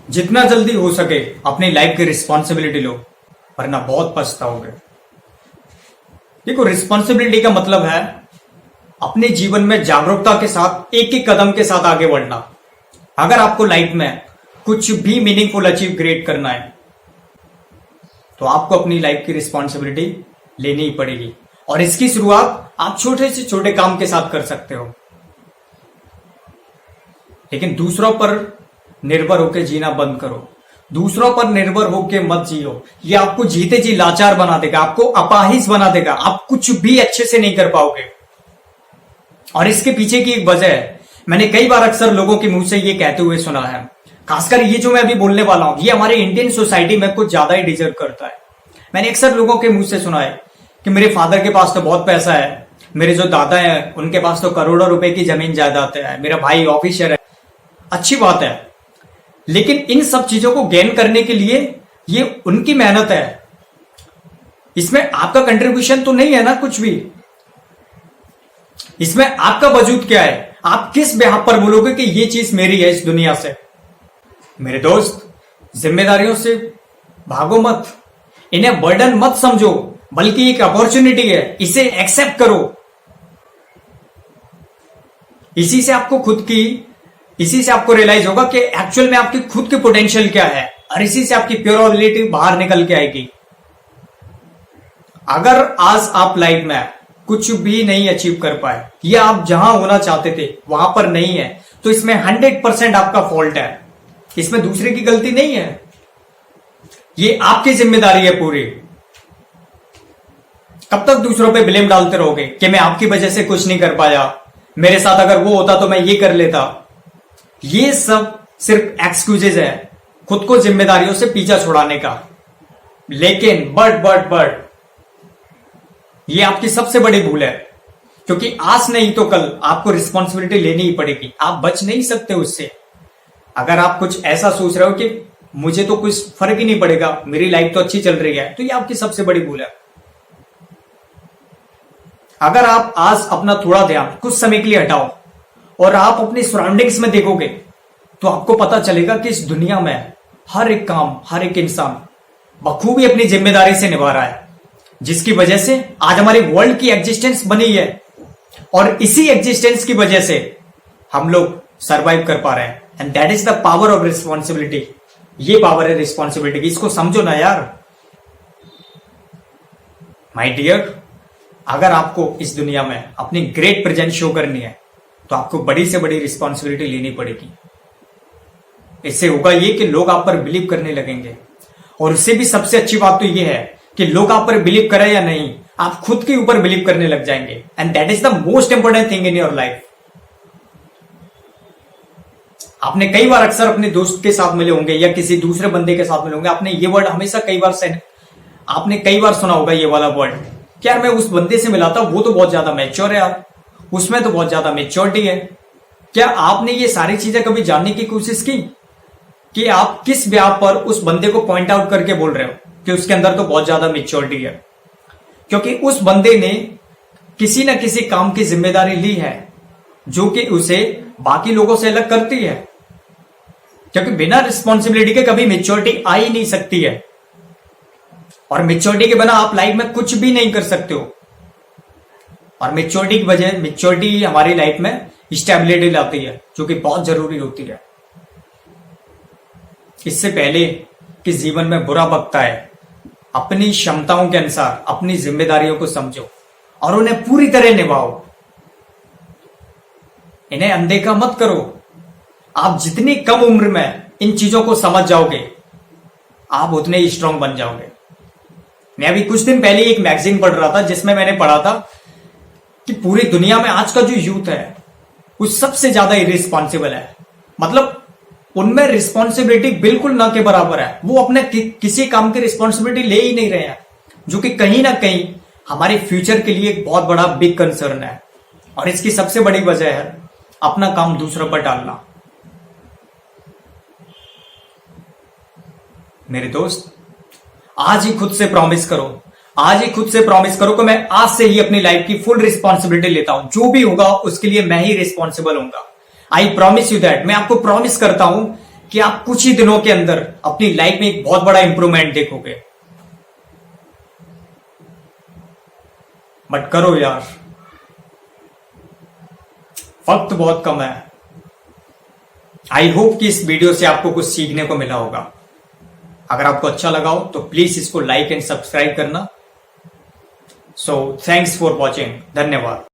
जितना जल्दी हो सके अपनी लाइफ की रिस्पॉन्सिबिलिटी लो, वरना बहुत पछताओगे। देखो, रिस्पॉन्सिबिलिटी का मतलब है अपने जीवन में जागरूकता के साथ एक एक कदम के साथ आगे बढ़ना। अगर आपको लाइफ में कुछ भी मीनिंगफुल अचीव क्रिएट करना है तो आपको अपनी लाइफ की रिस्पॉन्सिबिलिटी लेनी ही पड़ेगी, और इसकी शुरुआत आप छोटे से छोटे काम के साथ कर सकते हो। लेकिन दूसरों पर निर्भर होकर जीना बंद करो। दूसरों पर निर्भर होकर मत जियो, ये आपको जीते जी लाचार बना देगा, आपको अपाहिज बना देगा, आप कुछ भी अच्छे से नहीं कर पाओगे। और इसके पीछे की एक वजह है, मैंने कई बार अक्सर लोगों के मुंह से ये कहते हुए सुना है, खासकर ये जो मैं अभी बोलने वाला हूं, ये हमारे इंडियन सोसाइटी में कुछ ज्यादा ही डिजर्व करता है। मैंने अक्सर लोगों के मुंह से सुना है कि मेरे फादर के पास तो बहुत पैसा है, मेरे जो दादा हैं उनके पास तो करोड़ों रुपए की जमीन जायदाद है, मेरा भाई ऑफिसर है। अच्छी बात है, लेकिन इन सब चीजों को गेन करने के लिए ये उनकी मेहनत है, इसमें आपका कंट्रीब्यूशन तो नहीं है ना कुछ भी। इसमें आपका वजूद क्या है? आप किस बिहाफ पर बोलोगे कि ये चीज मेरी है इस दुनिया से? मेरे दोस्त, जिम्मेदारियों से भागो मत, इन्हें बर्डन मत समझो, बल्कि एक अपॉर्चुनिटी है, इसे एक्सेप्ट करो। इसी से आपको रियलाइज होगा कि एक्चुअल में आपकी खुद की पोटेंशियल क्या है, और इसी से आपकी प्योरिटी बाहर निकल के आएगी। अगर आज आप लाइफ में कुछ भी नहीं अचीव कर पाए, या आप जहां होना चाहते थे वहां पर नहीं है, तो इसमें 100% आपका फॉल्ट है, इसमें दूसरे की गलती नहीं है, ये आपकी जिम्मेदारी है पूरी। कब तक दूसरों पे ब्लेम डालते रहोगे कि मैं आपकी वजह से कुछ नहीं कर पाया, मेरे साथ अगर वो होता तो मैं ये कर लेता? ये सब सिर्फ एक्सक्यूजेज है खुद को जिम्मेदारियों से पीछा छुड़ाने का। लेकिन बट ये आपकी सबसे बड़ी भूल है, क्योंकि आज नहीं तो कल आपको रिस्पॉन्सिबिलिटी लेनी ही पड़ेगी, आप बच नहीं सकते उससे। अगर आप कुछ ऐसा सोच रहे हो कि मुझे तो कुछ फर्क ही नहीं पड़ेगा, मेरी लाइफ तो अच्छी चल रही है, तो ये आपकी सबसे बड़ी भूल है। अगर आप आज अपना थोड़ा ध्यान कुछ समय के लिए हटाओ और आप अपनी सराउंडिंग्स में देखोगे, तो आपको पता चलेगा कि इस दुनिया में हर एक काम, हर एक इंसान बखूबी अपनी जिम्मेदारी से निभा रहा है, जिसकी वजह से आज हमारी वर्ल्ड की एग्जिस्टेंस बनी है, और इसी एग्जिस्टेंस की वजह से हम लोग सरवाइव कर पा रहे हैं। And that is the power of responsibility. ये पावर है रिस्पॉन्सिबिलिटी की, इसको समझो ना यार। माय डियर, अगर आपको इस दुनिया में अपनी ग्रेट प्रेजेंस शो करनी है, तो आपको बड़ी से बड़ी रिस्पॉन्सिबिलिटी लेनी पड़ेगी। इससे होगा ये कि लोग आप पर बिलीव करने लगेंगे, और उससे भी सबसे अच्छी बात तो ये है कि लोग आप पर बिलीव करें या नहीं, आप खुद के ऊपर बिलीव करने लग जाएंगे। And that is the most important thing in your life. आपने कई बार अक्सर अपने दोस्त के साथ मिले होंगे या किसी दूसरे बंदे के साथ मिले होंगे, आपने ये वर्ड हमेशा आपने कई बार सुना होगा, ये वाला वर्ड, क्या यार मैं उस बंदे से मिला था, वो तो बहुत ज्यादा मैच्योर है यार, उसमें तो बहुत ज्यादा मैच्योरिटी है। क्या आपने ये सारी चीजें कभी जानने की कोशिश की कि आप किस ब्याह पर उस बंदे को पॉइंट आउट करके बोल रहे हो कि उसके अंदर तो बहुत ज्यादा मैच्योरिटी है? क्योंकि उस बंदे ने किसी ना किसी काम की जिम्मेदारी ली है जो कि उसे बाकी लोगों से अलग करती है, क्योंकि बिना रिस्पॉन्सिबिलिटी के कभी मैच्योरिटी आ ही नहीं सकती है, और मैच्योरिटी के बिना आप लाइफ में कुछ भी नहीं कर सकते हो। और मैच्योरिटी की वजह, मैच्योरिटी हमारी लाइफ में स्टेबिलिटी लाती है, जो कि बहुत जरूरी होती है। इससे पहले कि जीवन में बुरा वक्त आए, अपनी क्षमताओं के अनुसार अपनी जिम्मेदारियों को समझो और उन्हें पूरी तरह निभाओ। इन्हें अनदेखा मत करो। आप जितनी कम उम्र में इन चीजों को समझ जाओगे, आप उतने ही स्ट्रांग बन जाओगे। मैं अभी कुछ दिन पहले एक मैगजीन पढ़ रहा था, जिसमें मैंने पढ़ा था कि पूरी दुनिया में आज का जो यूथ है वो सबसे ज्यादा इरिस्पॉन्सिबल है। मतलब उनमें रिस्पॉन्सिबिलिटी बिल्कुल ना के बराबर है, वो अपने किसी काम की रिस्पॉन्सिबिलिटी ले ही नहीं रहे हैं, जो कि कहीं ना कहीं हमारे फ्यूचर के लिए एक बहुत बड़ा बिग कंसर्न है। और इसकी सबसे बड़ी वजह है अपना काम दूसरों पर डालना। मेरे दोस्त, आज ही खुद से प्रॉमिस करो, आज ही खुद से प्रॉमिस करो कि मैं आज से ही अपनी लाइफ की फुल रिस्पॉन्सिबिलिटी लेता हूं, जो भी होगा उसके लिए मैं ही रिस्पॉन्सिबल होऊंगा। I promise you that. मैं आपको प्रॉमिस करता हूं कि आप कुछ ही दिनों के अंदर अपनी लाइफ में एक बहुत बड़ा इंप्रूवमेंट देखोगे। बट करो यार, वक्त बहुत कम है। आई होप कि इस वीडियो से आपको कुछ सीखने को मिला होगा। अगर आपको अच्छा लगा हो तो प्लीज इसको लाइक एंड सब्सक्राइब करना। So thanks for watching. धन्यवाद।